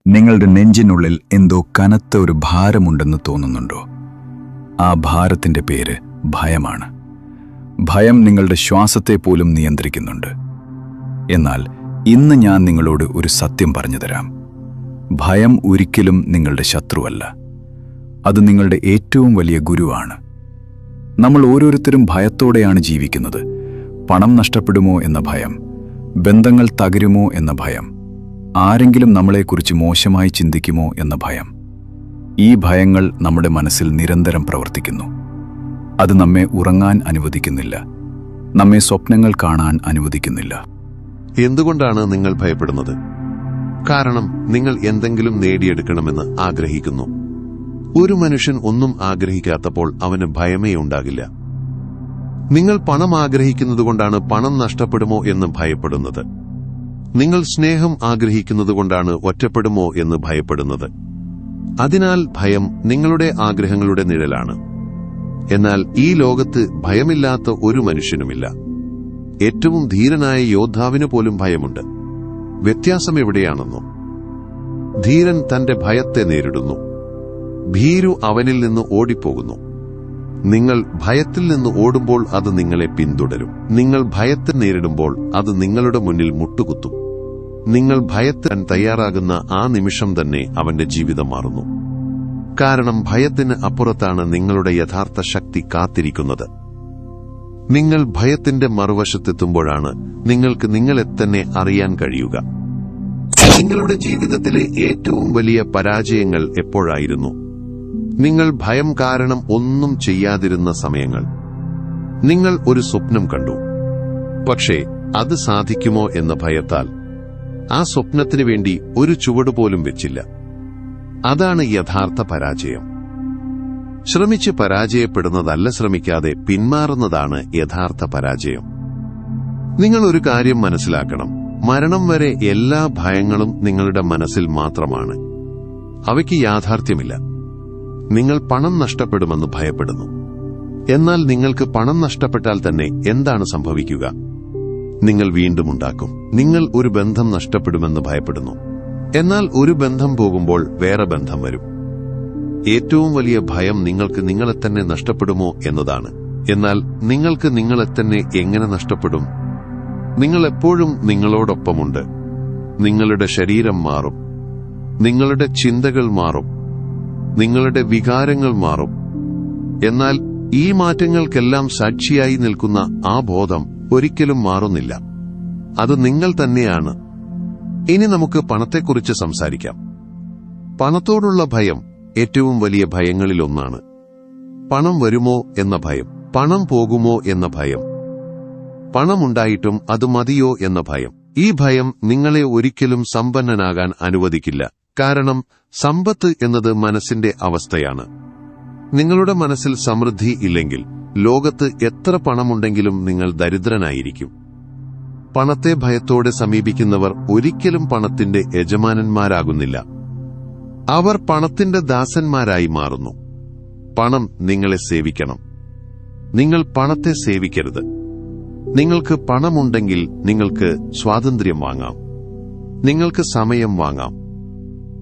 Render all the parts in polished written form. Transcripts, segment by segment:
നിങ്ങളുടെ നെഞ്ചിനുള്ളിൽ എന്തോ കനത്ത ഒരു ഭാരമുണ്ടെന്ന് തോന്നുന്നുണ്ടോ? ആ ഭാരത്തിന്റെ പേര് ഭയമാണ്. ഭയം നിങ്ങളുടെ ശ്വാസത്തെ പോലും നിയന്ത്രിക്കുന്നുണ്ട്. എന്നാൽ ഇന്ന് ഞാൻ നിങ്ങളോട് ഒരു സത്യം പറഞ്ഞു തരാം. ഭയം ഒരിക്കലും നിങ്ങളുടെ ശത്രുവല്ല. അത് നിങ്ങളുടെ ഏറ്റവും വലിയ ഗുരുവാണ്. നമ്മൾ ഓരോരുത്തരും ഭയത്തോടെയാണ് ജീവിക്കുന്നത്. പണം നഷ്ടപ്പെടുമോ എന്ന ഭയം, ബന്ധങ്ങൾ തകരുമോ എന്ന ഭയം, ആരെങ്കിലും നമ്മളെക്കുറിച്ച് മോശമായി ചിന്തിക്കുമോ എന്ന ഭയം. ഈ ഭയങ്ങൾ നമ്മുടെ മനസ്സിൽ നിരന്തരം പ്രവർത്തിക്കുന്നു. അത് നമ്മെ ഉറങ്ങാൻ അനുവദിക്കുന്നില്ല, നമ്മെ സ്വപ്നങ്ങൾ കാണാൻ അനുവദിക്കുന്നില്ല. എന്തുകൊണ്ടാണ് നിങ്ങൾ ഭയപ്പെടുന്നത്? കാരണം നിങ്ങൾ എന്തെങ്കിലും നേടിയെടുക്കണമെന്ന് ആഗ്രഹിക്കുന്നു. ഒരു മനുഷ്യൻ ഒന്നും ആഗ്രഹിക്കാത്തപ്പോൾ അവന് ഭയമേ ഉണ്ടാകില്ല. നിങ്ങൾ പണം ആഗ്രഹിക്കുന്നതുകൊണ്ടാണ് പണം നഷ്ടപ്പെടുമോ എന്ന് ഭയപ്പെടുന്നത്. നിങ്ങൾ സ്നേഹം ആഗ്രഹിക്കുന്നതുകൊണ്ടാണ് ഒറ്റപ്പെടുമോ എന്ന് ഭയപ്പെടുന്നത്. അതിനാൽ ഭയം നിങ്ങളുടെ ആഗ്രഹങ്ങളുടെ നിഴലാണ്. എന്നാൽ ഈ ലോകത്ത് ഭയമില്ലാത്ത ഒരു മനുഷ്യനുമില്ല. ഏറ്റവും ധീരനായ യോദ്ധാവിന് പോലും ഭയമുണ്ട്. വ്യത്യാസം എവിടെയാണെന്നോ? ധീരൻ തന്റെ ഭയത്തെ നേരിടുന്നു. ഭീരു അവനിൽ നിന്ന് ഓടിപ്പോകുന്നു. നിങ്ങൾ ഭയത്തിൽ നിന്ന് ഓടുമ്പോൾ അത് നിങ്ങളെ പിന്തുടരും. നിങ്ങൾ ഭയത്തെ നേരിടുമ്പോൾ അത് നിങ്ങളുടെ മുന്നിൽ മുട്ടുകുത്തും. നിങ്ങൾ ഭയത്തിന് തയ്യാറാകുന്ന ആ നിമിഷം തന്നെ അവന്റെ ജീവിതം മാറുന്നു. കാരണം ഭയത്തിന് അപ്പുറത്താണ് നിങ്ങളുടെ യഥാർത്ഥ ശക്തി കാത്തിരിക്കുന്നത്. നിങ്ങൾ ഭയത്തിന്റെ മറുവശത്തെത്തുമ്പോഴാണ് നിങ്ങൾക്ക് നിങ്ങളെ തന്നെ അറിയാൻ കഴിയുക. നിങ്ങളുടെ ജീവിതത്തിലെ ഏറ്റവും വലിയ പരാജയങ്ങൾ എപ്പോഴായിരുന്നു? നിങ്ങൾ ഭയം കാരണം ഒന്നും ചെയ്യാതിരുന്ന സമയങ്ങൾ. നിങ്ങൾ ഒരു സ്വപ്നം കണ്ടു, പക്ഷേ അത് സാധിക്കുമോ എന്ന ഭയത്താൽ ആ സ്വപ്നത്തിനു വേണ്ടി ഒരു ചുവടുപോലും വെച്ചില്ല. അതാണ് യഥാർത്ഥ പരാജയം. ശ്രമിച്ച് പരാജയപ്പെടുന്നതല്ല, ശ്രമിക്കാതെ പിന്മാറുന്നതാണ് യഥാർത്ഥ പരാജയം. നിങ്ങൾ ഒരു കാര്യം മനസ്സിലാക്കണം. മരണം വരെ എല്ലാ ഭയങ്ങളും നിങ്ങളുടെ മനസ്സിൽ മാത്രമാണ്. അവയ്ക്ക് യാഥാർത്ഥ്യമില്ല. നിങ്ങൾ പണം നഷ്ടപ്പെടുമെന്ന് ഭയപ്പെടുന്നു. എന്നാൽ നിങ്ങൾക്ക് പണം നഷ്ടപ്പെട്ടാൽ തന്നെ എന്താണ് സംഭവിക്കുക? നിങ്ങൾ വീണ്ടും ഉണ്ടാക്കും. നിങ്ങൾ ഒരു ബന്ധം നഷ്ടപ്പെടുമെന്ന് ഭയപ്പെടുന്നു. എന്നാൽ ഒരു ബന്ധം പോകുമ്പോൾ വേറെ ബന്ധം വരും. ഏറ്റവും വലിയ ഭയം നിങ്ങൾക്ക് നിങ്ങളെ തന്നെ നഷ്ടപ്പെടുമോ എന്നതാണ്. എന്നാൽ നിങ്ങൾക്ക് നിങ്ങളെ തന്നെ എങ്ങനെ നഷ്ടപ്പെടും? നിങ്ങൾ എപ്പോഴും നിങ്ങളോടൊപ്പമുണ്ട്. നിങ്ങളുടെ ശരീരം മാറും, നിങ്ങളുടെ ചിന്തകൾ മാറും, നിങ്ങളുടെ വികാരങ്ങൾ മാറും. എന്നാൽ ഈ മാറ്റങ്ങൾക്കെല്ലാം സാക്ഷിയായി നിൽക്കുന്ന ആ ബോധം ഒരിക്കലും മാറുന്നില്ല. അത് നിങ്ങൾ തന്നെയാണ്. ഇനി നമുക്ക് പണത്തെക്കുറിച്ച് സംസാരിക്കാം. പണത്തോടുള്ള ഭയം ഏറ്റവും വലിയ ഭയങ്ങളിലൊന്നാണ്. പണം വരുമോ എന്ന ഭയം, പണം പോകുമോ എന്ന ഭയം, പണമുണ്ടായിട്ടും അത് മതിയോ എന്ന ഭയം. ഈ ഭയം നിങ്ങളെ ഒരിക്കലും സമ്പന്നനാകാൻ അനുവദിക്കില്ല. കാരണം സമ്പത്ത് എന്നത് മനസ്സിന്റെ അവസ്ഥയാണ്. നിങ്ങളുടെ മനസ്സിൽ സമൃദ്ധി ഇല്ലെങ്കിൽ ലോകത്ത് എത്ര പണമുണ്ടെങ്കിലും നിങ്ങൾ ദരിദ്രനായിരിക്കും. പണത്തെ ഭയത്തോടെ സമീപിക്കുന്നവർ ഒരിക്കലും പണത്തിന്റെ യജമാനന്മാരാകുന്നില്ല. അവർ പണത്തിന്റെ ദാസന്മാരായി മാറുന്നു. പണം നിങ്ങളെ സേവിക്കണം. നിങ്ങൾ പണത്തെ സേവിക്കരുത്. നിങ്ങൾക്ക് പണമുണ്ടെങ്കിൽ നിങ്ങൾക്ക് സ്വാതന്ത്ര്യം വാങ്ങാം, നിങ്ങൾക്ക് സമയം വാങ്ങാം,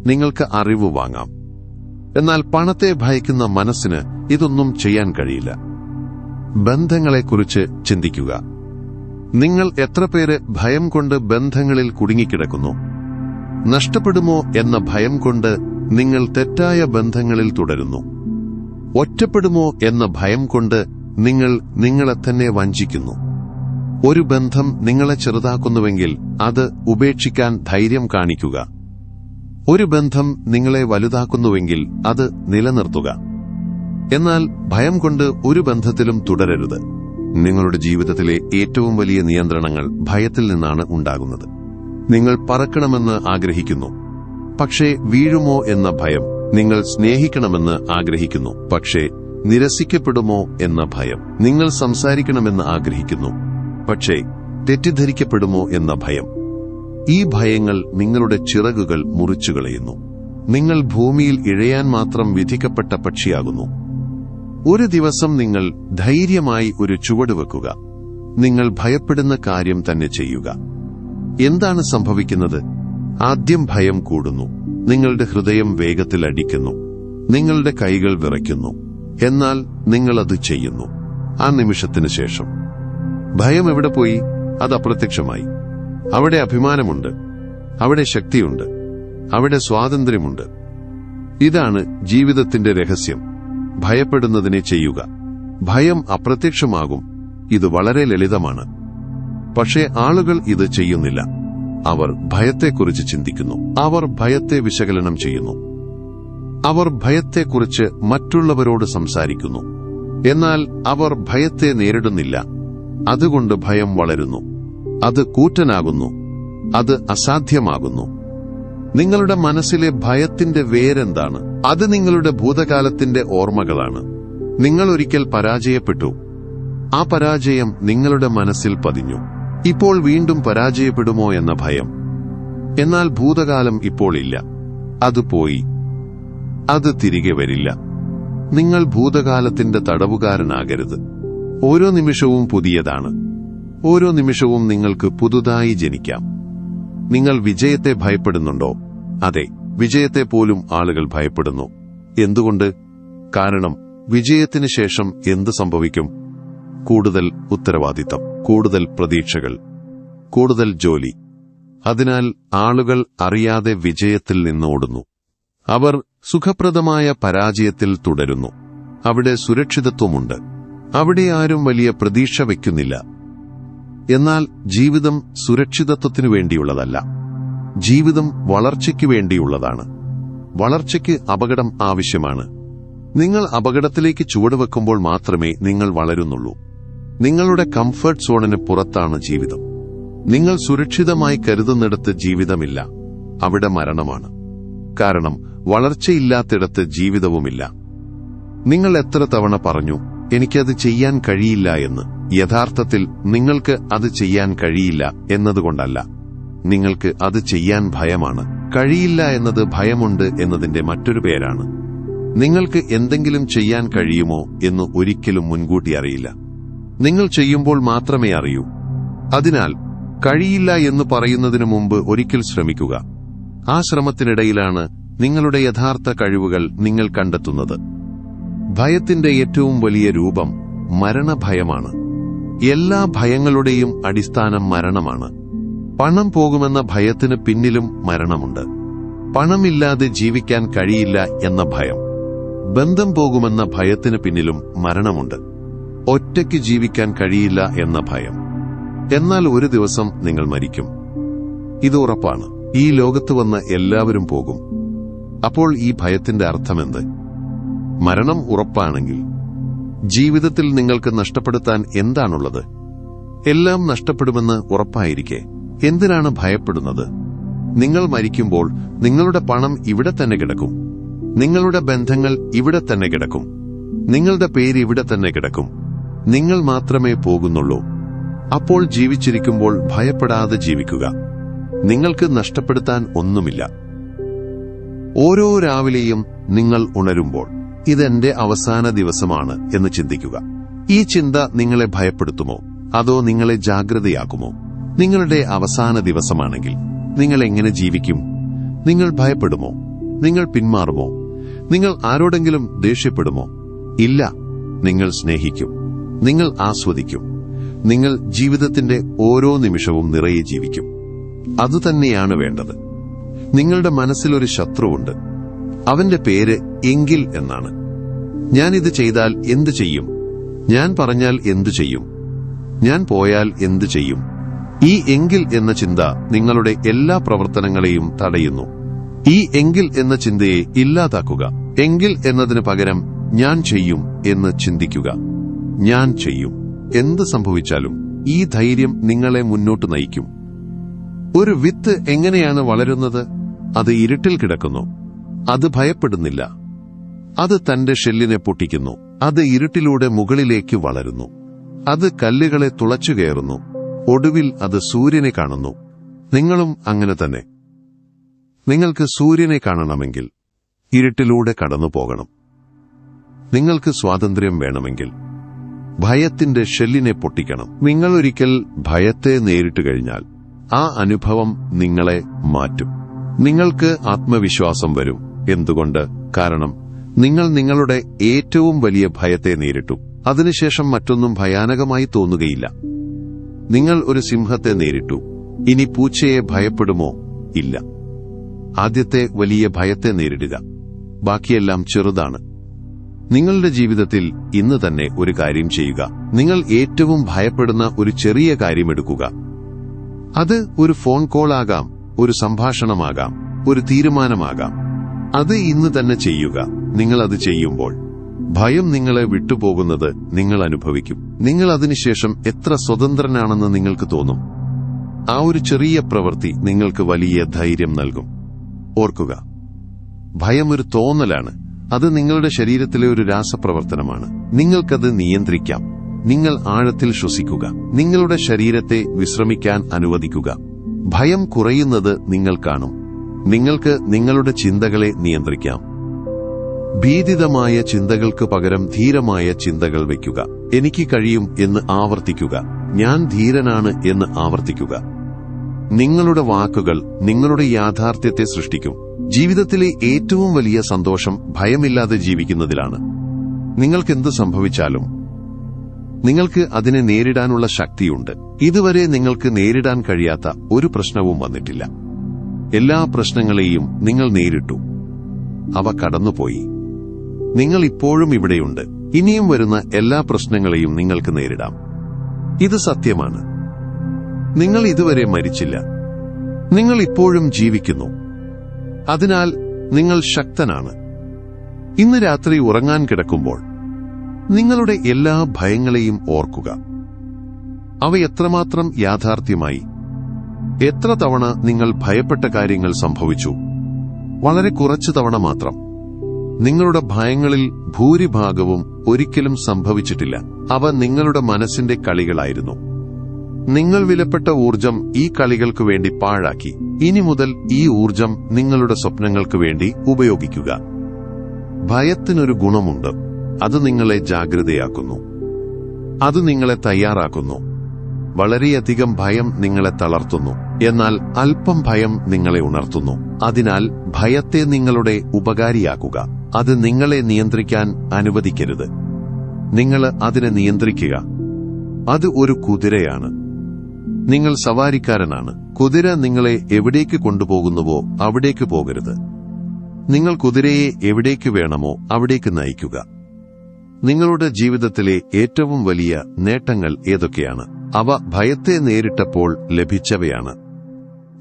നിങ്ങൾക്ക് അറിവ് വാങ്ങാം. എന്നാൽ പണത്തെ ഭയക്കുന്ന മനസ്സിന് ഇതൊന്നും ചെയ്യാൻ കഴിയില്ല. ബന്ധങ്ങളെക്കുറിച്ച് ചിന്തിക്കുക. നിങ്ങൾ എത്ര പേര് ഭയം കൊണ്ട് ബന്ധങ്ങളിൽ കുടുങ്ങിക്കിടക്കുന്നു? നഷ്ടപ്പെടുമോ എന്ന ഭയം കൊണ്ട് നിങ്ങൾ തെറ്റായ ബന്ധങ്ങളിൽ തുടരുന്നു. ഒറ്റപ്പെടുമോ എന്ന ഭയം കൊണ്ട് നിങ്ങൾ നിങ്ങളെ തന്നെ വഞ്ചിക്കുന്നു. ഒരു ബന്ധം നിങ്ങളെ ചെറുതാക്കുന്നുവെങ്കിൽ അത് ഉപേക്ഷിക്കാൻ ധൈര്യം കാണിക്കുക. ഒരു ബന്ധം നിങ്ങളെ വലുതാക്കുന്നുവെങ്കിൽ അത് നിലനിർത്തുക. എന്നാൽ ഭയം കൊണ്ട് ഒരു ബന്ധത്തിലും തുടരരുത്. നിങ്ങളുടെ ജീവിതത്തിലെ ഏറ്റവും വലിയ നിയന്ത്രണങ്ങൾ ഭയത്തിൽ നിന്നാണ് ഉണ്ടാകുന്നത്. നിങ്ങൾ പറക്കണമെന്ന് ആഗ്രഹിക്കുന്നു, പക്ഷേ വീഴുമോ എന്ന ഭയം. നിങ്ങൾ സ്നേഹിക്കണമെന്ന് ആഗ്രഹിക്കുന്നു, പക്ഷേ നിരസിക്കപ്പെടുമോ എന്ന ഭയം. നിങ്ങൾ സംസാരിക്കണമെന്ന് ആഗ്രഹിക്കുന്നു, പക്ഷേ തെറ്റിദ്ധരിക്കപ്പെടുമോ എന്ന ഭയം. ഈ ഭയങ്ങൾ നിങ്ങളുടെ ചിറകുകൾ മുറിച്ചുകളയുന്നു. നിങ്ങൾ ഭൂമിയിൽ ഇഴയാൻ മാത്രം വിധിക്കപ്പെട്ട പക്ഷിയാകുന്നു. ഒരു ദിവസം നിങ്ങൾ ധൈര്യമായി ഒരു ചുവട് വെക്കുക. നിങ്ങൾ ഭയപ്പെടുന്ന കാര്യം തന്നെ ചെയ്യുക. എന്താണ് സംഭവിക്കുന്നത്? ആദ്യം ഭയം കൂടുന്നു, നിങ്ങളുടെ ഹൃദയം വേഗത്തിൽ അടിക്കുന്നു, നിങ്ങളുടെ കൈകൾ വിറയ്ക്കുന്നു. എന്നാൽ നിങ്ങളത് ചെയ്യുന്നു. ആ നിമിഷത്തിന് ശേഷം ഭയം എവിടെ പോയി? അത് അപ്രത്യക്ഷമായി. അവിടെ അഭിമാനമുണ്ട്, അവിടെ ശക്തിയുണ്ട്, അവിടെ സ്വാതന്ത്ര്യമുണ്ട്. ഇതാണ് ജീവിതത്തിന്റെ രഹസ്യം. ഭയപ്പെടുന്നതിനെ ചെയ്യുക. ഭയം അപ്രത്യക്ഷമാകും. ഇത് വളരെ ലളിതമാണ്. പക്ഷേ ആളുകൾ ഇത് ചെയ്യുന്നില്ല. അവർ ഭയത്തെക്കുറിച്ച് ചിന്തിക്കുന്നു. അവർ ഭയത്തെ വിശകലനം ചെയ്യുന്നു. അവർ ഭയത്തെക്കുറിച്ച് മറ്റുള്ളവരോട് സംസാരിക്കുന്നു. എന്നാൽ അവർ ഭയത്തെ നേരിടുന്നില്ല. അതുകൊണ്ട് ഭയം വളരുന്നു. അത് കൂറ്റനാകുന്നു. അത് അസാധ്യമാകുന്നു. നിങ്ങളുടെ മനസ്സിലെ ഭയത്തിന്റെ വേരെന്താണ്? അത് നിങ്ങളുടെ ഭൂതകാലത്തിന്റെ ഓർമ്മകളാണ്. നിങ്ങൾ ഒരിക്കൽ പരാജയപ്പെട്ടു. ആ പരാജയം നിങ്ങളുടെ മനസ്സിൽ പതിഞ്ഞു. ഇപ്പോൾ വീണ്ടും പരാജയപ്പെടുമോ എന്ന ഭയം. എന്നാൽ ഭൂതകാലം ഇപ്പോൾ ഇല്ല. അത് പോയി. അത് തിരികെ വരില്ല. നിങ്ങൾ ഭൂതകാലത്തിന്റെ തടവുകാരനാകരുത്. ഓരോ നിമിഷവും പുതിയതാണ്. ഓരോ നിമിഷവും നിങ്ങൾക്ക് പുതുതായി ജനിക്കാം. നിങ്ങൾ വിജയത്തെ ഭയപ്പെടുന്നുണ്ടോ? അതെ, വിജയത്തെ പോലും ആളുകൾ ഭയപ്പെടുന്നു. എന്തുകൊണ്ട്? കാരണം വിജയത്തിന് ശേഷം എന്ത് സംഭവിക്കും? കൂടുതൽ ഉത്തരവാദിത്തം, കൂടുതൽ പ്രതീക്ഷകൾ, കൂടുതൽ ജോലി. അതിനാൽ ആളുകൾ അറിയാതെ വിജയത്തിൽ നിന്ന് ഓടുന്നു. അവർ സുഖപ്രദമായ പരാജയത്തിൽ തുടരുന്നു. അവിടെ സുരക്ഷിതത്വമുണ്ട്. അവിടെ ആരും വലിയ പ്രതീക്ഷ വയ്ക്കുന്നില്ല. എന്നാൽ ജീവിതം സുരക്ഷിതത്വത്തിനു വേണ്ടിയുള്ളതല്ല. ജീവിതം വളർച്ചയ്ക്കു വേണ്ടിയുള്ളതാണ്. വളർച്ചയ്ക്ക് അപകടം ആവശ്യമാണ്. നിങ്ങൾ അപകടത്തിലേക്ക് ചുവടുവെക്കുമ്പോൾ മാത്രമേ നിങ്ങൾ വളരുന്നുള്ളൂ. നിങ്ങളുടെ കംഫർട്ട് സോണിന് പുറത്താണ് ജീവിതം. നിങ്ങൾ സുരക്ഷിതമായി കരുതുന്നിടത്ത് ജീവിതമില്ല. അവിടെ മരണമാണ്. കാരണം വളർച്ചയില്ലാത്തിടത്ത് ജീവിതവുമില്ല. നിങ്ങൾ എത്ര തവണ പറഞ്ഞു, എനിക്കത് ചെയ്യാൻ കഴിയില്ല എന്ന്? യഥാർത്ഥത്തിൽ നിങ്ങൾക്ക് അത് ചെയ്യാൻ കഴിയില്ല എന്നതുകൊണ്ടല്ല. നിങ്ങൾക്ക് അത് ചെയ്യാൻ ഭയമാണ്. കഴിയില്ല എന്നത് ഭയമുണ്ട് എന്നതിന്റെ മറ്റൊരു പേരാണ്. നിങ്ങൾക്ക് എന്തെങ്കിലും ചെയ്യാൻ കഴിയുമോ എന്ന് ഒരിക്കലും മുൻകൂട്ടി അറിയില്ല. നിങ്ങൾ ചെയ്യുമ്പോൾ മാത്രമേ അറിയൂ. അതിനാൽ കഴിയില്ല എന്ന് പറയുന്നതിനു മുമ്പ് ഒരിക്കൽ ശ്രമിക്കുക. ആ ശ്രമത്തിനിടയിലാണ് നിങ്ങളുടെ യഥാർത്ഥ കഴിവുകൾ നിങ്ങൾ കണ്ടെത്തുന്നത്. ഭയത്തിന്റെ ഏറ്റവും വലിയ രൂപം മരണഭയമാണ്. എല്ലാ ഭയങ്ങളുടെയും അടിസ്ഥാനം മരണമാണ്. പണം പോകുമെന്ന ഭയത്തിന് പിന്നിലും മരണമുണ്ട്. പണമില്ലാതെ ജീവിക്കാൻ കഴിയില്ല എന്ന ഭയം. ബന്ധം പോകുമെന്ന ഭയത്തിന് പിന്നിലും മരണമുണ്ട്. ഒറ്റയ്ക്ക് ജീവിക്കാൻ കഴിയില്ല എന്ന ഭയം. എന്നാൽ ഒരു ദിവസം നിങ്ങൾ മരിക്കും. ഇത് ഉറപ്പാണ്. ഈ ലോകത്ത് വന്ന് എല്ലാവരും പോകും. അപ്പോൾ ഈ ഭയത്തിന്റെ അർത്ഥമെന്ത്? മരണം ഉറപ്പാണെങ്കിൽ ജീവിതത്തിൽ നിങ്ങൾക്ക് നഷ്ടപ്പെടുത്താൻ എന്താണുള്ളത്? എല്ലാം നഷ്ടപ്പെടുമെന്ന് ഉറപ്പായിരിക്കെ എന്തിനാണ് ഭയപ്പെടുന്നത്? നിങ്ങൾ മരിക്കുമ്പോൾ നിങ്ങളുടെ പണം ഇവിടെ തന്നെ കിടക്കും. നിങ്ങളുടെ ബന്ധങ്ങൾ ഇവിടെ തന്നെ കിടക്കും. നിങ്ങളുടെ പേര് ഇവിടെ തന്നെ കിടക്കും. നിങ്ങൾ മാത്രമേ പോകുന്നുള്ളൂ. അപ്പോൾ ജീവിച്ചിരിക്കുമ്പോൾ ഭയപ്പെടാതെ ജീവിക്കുക. നിങ്ങൾക്ക് നഷ്ടപ്പെടുത്താൻ ഒന്നുമില്ല. ഓരോ രാവിലെയും നിങ്ങൾ ഉണരുമ്പോൾ ഇതെന്റെ അവസാന ദിവസമാണ് എന്ന് ചിന്തിക്കുക. ഈ ചിന്ത നിങ്ങളെ ഭയപ്പെടുത്തുമോ അതോ നിങ്ങളെ ജാഗ്രതയാക്കുമോ? നിങ്ങളുടെ അവസാന ദിവസമാണെങ്കിൽ നിങ്ങൾ എങ്ങനെ ജീവിക്കും? നിങ്ങൾ ഭയപ്പെടുമോ? നിങ്ങൾ പിന്മാറുമോ? നിങ്ങൾ ആരോടെങ്കിലും ദേഷ്യപ്പെടുമോ? ഇല്ല. നിങ്ങൾ സ്നേഹിക്കും. നിങ്ങൾ ആസ്വദിക്കും. നിങ്ങൾ ജീവിതത്തിന്റെ ഓരോ നിമിഷവും നിറയെ ജീവിക്കും. അതുതന്നെയാണ് വേണ്ടത്. നിങ്ങളുടെ മനസ്സിലൊരു ശത്രുവുണ്ട്. അവന്റെ പേര് എങ്കിൽ എന്നാണ്. ഞാൻ ഇത് ചെയ്താൽ എന്തു ചെയ്യും? ഞാൻ പറഞ്ഞാൽ എന്തു ചെയ്യും? ഞാൻ പോയാൽ എന്തു ചെയ്യും? ഈ എങ്കിൽ എന്ന ചിന്ത നിങ്ങളുടെ എല്ലാ പ്രവർത്തനങ്ങളെയും തടയുന്നു. ഈ എങ്കിൽ എന്ന ചിന്തയെ ഇല്ലാതാക്കുക. എങ്കിൽ എന്നതിന് പകരം ഞാൻ ചെയ്യും എന്ന് ചിന്തിക്കുക. ഞാൻ ചെയ്യും. എന്ത് സംഭവിച്ചാലും ഈ ധൈര്യം നിങ്ങളെ മുന്നോട്ട് നയിക്കും. ഒരു വിത്ത് എങ്ങനെയാണ് വളരുന്നത്? അത് ഇരുട്ടിൽ കിടക്കുന്നു. അത് ഭയപ്പെടുന്നില്ല. അത് തന്റെ ഷെല്ലിനെ പൊട്ടിക്കുന്നു. അത് ഇരുട്ടിലൂടെ മുകളിലേക്ക് വളരുന്നു. അത് കല്ലുകളെ തുളച്ചു കയറുന്നു. ഒടുവിൽ അത് സൂര്യനെ കാണുന്നു. നിങ്ങളും അങ്ങനെ തന്നെ. നിങ്ങൾക്ക് സൂര്യനെ കാണണമെങ്കിൽ ഇരുട്ടിലൂടെ കടന്നു പോകണം. നിങ്ങൾക്ക് സ്വാതന്ത്ര്യം വേണമെങ്കിൽ ഭയത്തിന്റെ ഷെല്ലിനെ പൊട്ടിക്കണം. നിങ്ങൾ ഒരിക്കൽ ഭയത്തെ നേരിട്ട് കഴിഞ്ഞാൽ ആ അനുഭവം നിങ്ങളെ മാറ്റും. നിങ്ങൾക്ക് ആത്മവിശ്വാസം വരും. എന്തുകൊണ്ട്? കാരണം നിങ്ങൾ നിങ്ങളുടെ ഏറ്റവും വലിയ ഭയത്തെ നേരിട്ടു. അതിനുശേഷം മറ്റൊന്നും ഭയാനകമായി തോന്നുകയില്ല. നിങ്ങൾ ഒരു സിംഹത്തെ നേരിട്ടു. ഇനി പൂച്ചയെ ഭയപ്പെടുമോ? ഇല്ല. ആദ്യത്തെ വലിയ ഭയത്തെ നേരിടുക. ബാക്കിയെല്ലാം ചെറുതാണ്. നിങ്ങളുടെ ജീവിതത്തിൽ ഇന്ന് തന്നെ ഒരു കാര്യം ചെയ്യുക. നിങ്ങൾ ഏറ്റവും ഭയപ്പെടുന്ന ഒരു ചെറിയ കാര്യം എടുക്കുക. അത് ഒരു ഫോൺ കോൾ ആകാം, ഒരു സംഭാഷണമാകാം, ഒരു തീരുമാനമാകാം. അത് ഇന്ന് തന്നെ ചെയ്യുക. നിങ്ങൾ അത് ചെയ്യുമ്പോൾ ഭയം നിങ്ങളെ വിട്ടുപോകുന്നത് നിങ്ങൾ അനുഭവിക്കും. നിങ്ങൾ അതിനുശേഷം എത്ര സ്വതന്ത്രനാണെന്ന് നിങ്ങൾക്ക് തോന്നും. ആ ഒരു ചെറിയ പ്രവൃത്തി നിങ്ങൾക്ക് വലിയ ധൈര്യം നൽകും. ഓർക്കുക, ഭയം ഒരു തോന്നലാണ്. അത് നിങ്ങളുടെ ശരീരത്തിലെ ഒരു രാസപ്രവർത്തനമാണ്. നിങ്ങൾക്കത് നിയന്ത്രിക്കാം. നിങ്ങൾ ആഴത്തിൽ ശ്വസിക്കുക. നിങ്ങളുടെ ശരീരത്തെ വിശ്രമിക്കാൻ അനുവദിക്കുക. ഭയം കുറയുന്നത് നിങ്ങൾ കാണും. നിങ്ങൾക്ക് നിങ്ങളുടെ ചിന്തകളെ നിയന്ത്രിക്കാം. ഭീതിതമായ ചിന്തകൾക്ക് പകരം ധീരമായ ചിന്തകൾ വയ്ക്കുക. എനിക്ക് കഴിയും എന്ന് ആവർത്തിക്കുക. ഞാൻ ധീരനാണ് എന്ന് ആവർത്തിക്കുക. നിങ്ങളുടെ വാക്കുകൾ നിങ്ങളുടെ യാഥാർത്ഥ്യത്തെ സൃഷ്ടിക്കും. ജീവിതത്തിലെ ഏറ്റവും വലിയ സന്തോഷം ഭയമില്ലാതെ ജീവിക്കുന്നതിലാണ്. നിങ്ങൾക്കെന്ത് സംഭവിച്ചാലും നിങ്ങൾക്ക് അതിനെ നേരിടാനുള്ള ശക്തിയുണ്ട്. ഇതുവരെ നിങ്ങൾക്ക് നേരിടാൻ കഴിയാത്ത ഒരു പ്രശ്നവും വന്നിട്ടില്ല. എല്ലാ പ്രശ്നങ്ങളെയും നിങ്ങൾ നേരിട്ടു. അവ കടന്നുപോയി. നിങ്ങൾ ഇപ്പോഴും ഇവിടെയുണ്ട്. ഇനിയും വരുന്ന എല്ലാ പ്രശ്നങ്ങളെയും നിങ്ങൾക്ക് നേരിടാം. ഇത് സത്യമാണ്. നിങ്ങൾ ഇതുവരെ മരിച്ചില്ല. നിങ്ങൾ ഇപ്പോഴും ജീവിക്കുന്നു. അതിനാൽ നിങ്ങൾ ശക്തനാണ്. ഇന്ന് രാത്രി ഉറങ്ങാൻ കിടക്കുമ്പോൾ നിങ്ങളുടെ എല്ലാ ഭയങ്ങളെയും ഓർക്കുക. അവ എത്രമാത്രം യാഥാർത്ഥ്യമായി. എത്ര തവണ നിങ്ങൾ ഭയപ്പെട്ട കാര്യങ്ങൾ സംഭവിച്ചു? വളരെ കുറച്ചു തവണ മാത്രം. നിങ്ങളുടെ ഭയങ്ങളിൽ ഭൂരിഭാഗവും ഒരിക്കലും സംഭവിച്ചിട്ടില്ല. അവ നിങ്ങളുടെ മനസ്സിന്റെ കളികളായിരുന്നു. നിങ്ങൾ വിലപ്പെട്ട ഊർജം ഈ കളികൾക്ക് വേണ്ടി പാഴാക്കി. ഇനി മുതൽ ഈ ഊർജം നിങ്ങളുടെ സ്വപ്നങ്ങൾക്ക് വേണ്ടി ഉപയോഗിക്കുക. ഭയത്തിനൊരു ഗുണമുണ്ട്. അത് നിങ്ങളെ ജാഗ്രതയാക്കുന്നു. അത് നിങ്ങളെ തയ്യാറാക്കുന്നു. വളരെയധികം ഭയം നിങ്ങളെ തളർത്തുന്നു. എന്നാൽ അല്പം ഭയം നിങ്ങളെ ഉണർത്തുന്നു. അതിനാൽ ഭയത്തെ നിങ്ങളുടെ ഉപകാരിയാക്കുക. അത് നിങ്ങളെ നിയന്ത്രിക്കാൻ അനുവദിക്കരുത്. നിങ്ങൾ അതിനെ നിയന്ത്രിക്കുക. അത് ഒരു കുതിരയാണ്. നിങ്ങൾ സവാരിക്കാരനാണ്. കുതിര നിങ്ങളെ എവിടേക്ക് കൊണ്ടുപോകുന്നുവോ അവിടേക്ക് പോകരുത്. നിങ്ങൾ കുതിരയെ എവിടേക്ക് വേണമോ അവിടേക്ക് നയിക്കുക. നിങ്ങളുടെ ജീവിതത്തിലെ ഏറ്റവും വലിയ നേട്ടങ്ങൾ ഏതൊക്കെയാണ്? അവ ഭയത്തെ നേരിട്ടപ്പോൾ ലഭിച്ചവയാണ്.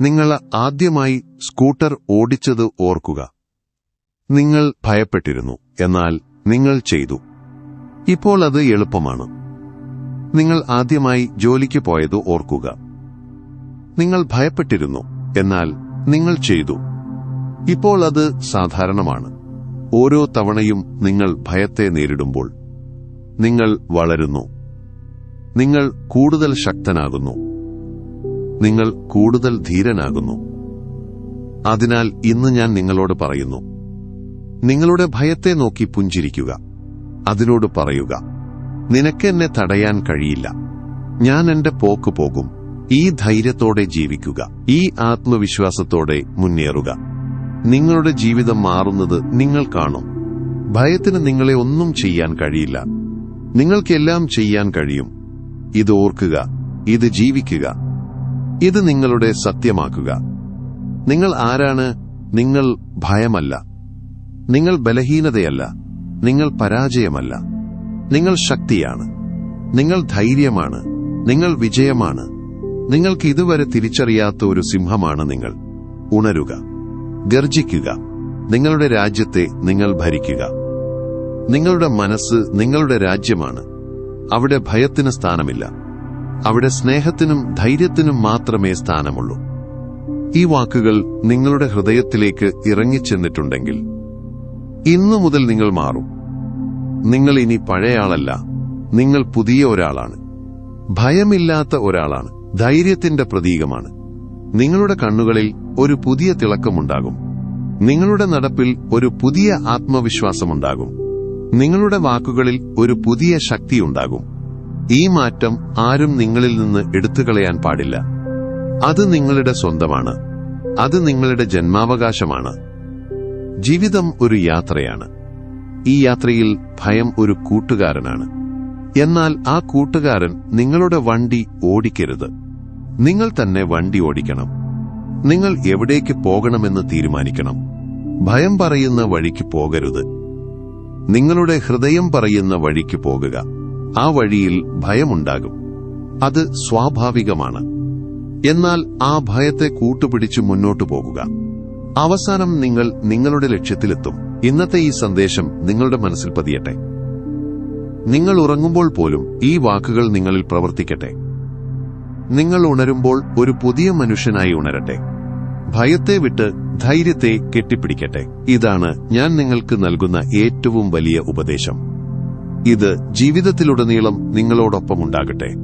നിങ്ങൾ ആദ്യമായി സ്കൂട്ടർ ഓടിച്ചത് ഓർക്കുക. നിങ്ങൾ ഭയപ്പെട്ടിരുന്നു, എന്നാൽ നിങ്ങൾ ചെയ്തു. ഇപ്പോൾ അത് എളുപ്പമാണ്. നിങ്ങൾ ആദ്യമായി ജോലിക്ക് പോയത് ഓർക്കുക. നിങ്ങൾ ഭയപ്പെട്ടിരുന്നു, എന്നാൽ നിങ്ങൾ ചെയ്തു. ഇപ്പോൾ അത് സാധാരണമാണ്. ഓരോ തവണയും നിങ്ങൾ ഭയത്തെ നേരിടുമ്പോൾ നിങ്ങൾ വളരുന്നു. നിങ്ങൾ കൂടുതൽ ശക്തനാകുന്നു. നിങ്ങൾ കൂടുതൽ ധീരനാകുന്നു. അതിനാൽ ഇന്ന് ഞാൻ നിങ്ങളോട് പറയുന്നു, നിങ്ങളുടെ ഭയത്തെ നോക്കി പുഞ്ചിരിക്കുക. അതിനോട് പറയുക, നിനക്കെന്നെ തടയാൻ കഴിയില്ല. ഞാൻ എന്റെ പോക്ക് പോകും. ഈ ധൈര്യത്തോടെ ജീവിക്കുക. ഈ ആത്മവിശ്വാസത്തോടെ മുന്നേറുക. നിങ്ങളുടെ ജീവിതം മാറുന്നത് നിങ്ങൾ കാണും. ഭയത്തിന് നിങ്ങളെ ഒന്നും ചെയ്യാൻ കഴിയില്ല. നിങ്ങൾക്കെല്ലാം ചെയ്യാൻ കഴിയും. ഇത് ഓർക്കുക. ഇത് ജീവിക്കുക. ഇത് നിങ്ങളുടെ സത്യമാക്കുക. നിങ്ങൾ ആരാണ്? നിങ്ങൾ ഭയമല്ല. നിങ്ങൾ ബലഹീനതയല്ല. നിങ്ങൾ പരാജയമല്ല. നിങ്ങൾ ശക്തിയാണ്. നിങ്ങൾ ധൈര്യമാണ്. നിങ്ങൾ വിജയമാണ്. നിങ്ങൾക്ക് ഇതുവരെ തിരിച്ചറിയാത്ത ഒരു സിംഹമാണ് നിങ്ങൾ. ഉണരുക. ഗർജിക്കുക. നിങ്ങളുടെ രാജ്യത്തെ നിങ്ങൾ ഭരിക്കുക. നിങ്ങളുടെ മനസ്സ് നിങ്ങളുടെ രാജ്യമാണ്. അവിടെ ഭയത്തിന് സ്ഥാനമില്ല. അവിടെ സ്നേഹത്തിനും ധൈര്യത്തിനും മാത്രമേ സ്ഥാനമുള്ളൂ. ഈ വാക്കുകൾ നിങ്ങളുടെ ഹൃദയത്തിലേക്ക് ഇറങ്ങിച്ചെന്നിട്ടുണ്ടെങ്കിൽ ഇന്നു മുതൽ നിങ്ങൾ മാറും. നിങ്ങൾ ഇനി പഴയയാളല്ല. നിങ്ങൾ പുതിയ ഒരാളാണ്. ഭയമില്ലാത്ത ഒരാളാണ്. ധൈര്യത്തിന്റെ പ്രതീകമാണ്. നിങ്ങളുടെ കണ്ണുകളിൽ ഒരു പുതിയ തിളക്കമുണ്ടാകും. നിങ്ങളുടെ നടപ്പിൽ ഒരു പുതിയ ആത്മവിശ്വാസമുണ്ടാകും. നിങ്ങളുടെ വാക്കുകളിൽ ഒരു പുതിയ ശക്തിയുണ്ടാകും. ഈ മാറ്റം ആരും നിങ്ങളിൽ നിന്ന് എടുത്തുകളയാൻ പാടില്ല. അത് നിങ്ങളുടെ സ്വന്തമാണ്. അത് നിങ്ങളുടെ ജന്മാവകാശമാണ്. ജീവിതം ഒരു യാത്രയാണ്. ഈ യാത്രയിൽ ഭയം ഒരു കൂട്ടുകാരനാണ്. എന്നാൽ ആ കൂട്ടുകാരൻ നിങ്ങളുടെ വണ്ടി ഓടിക്കരുത്. നിങ്ങൾ തന്നെ വണ്ടി ഓടിക്കണം. നിങ്ങൾ എവിടേക്ക് പോകണമെന്ന് തീരുമാനിക്കണം. ഭയം പറയുന്ന വഴിക്ക് പോകരുത്. നിങ്ങളുടെ ഹൃദയം പറയുന്ന വഴിക്ക് പോകുക. ആ വഴിയിൽ ഭയമുണ്ടാകും. അത് സ്വാഭാവികമാണ്. എന്നാൽ ആ ഭയത്തെ കൂട്ടുപിടിച്ച് മുന്നോട്ടു പോകുക. അവസാനം നിങ്ങൾ നിങ്ങളുടെ ലക്ഷ്യത്തിലെത്തും. ഇന്നത്തെ ഈ സന്ദേശം നിങ്ങളുടെ മനസ്സിൽ പതിയട്ടെ. നിങ്ങൾ ഉറങ്ങുമ്പോൾ പോലും ഈ വാക്കുകൾ നിങ്ങളിൽ പ്രവർത്തിക്കട്ടെ. നിങ്ങൾ ഉണരുമ്പോൾ ഒരു പുതിയ മനുഷ്യനായി ഉണരട്ടെ. ഭയത്തെ വിട്ട് ധൈര്യത്തെ കെട്ടിപ്പിടിക്കട്ടെ. ഇതാണ് ഞാൻ നിങ്ങൾക്ക് നൽകുന്ന ഏറ്റവും വലിയ ഉപദേശം. ഇത് ജീവിതത്തിലുടനീളം നിങ്ങളോടൊപ്പമുണ്ടാകട്ടെ.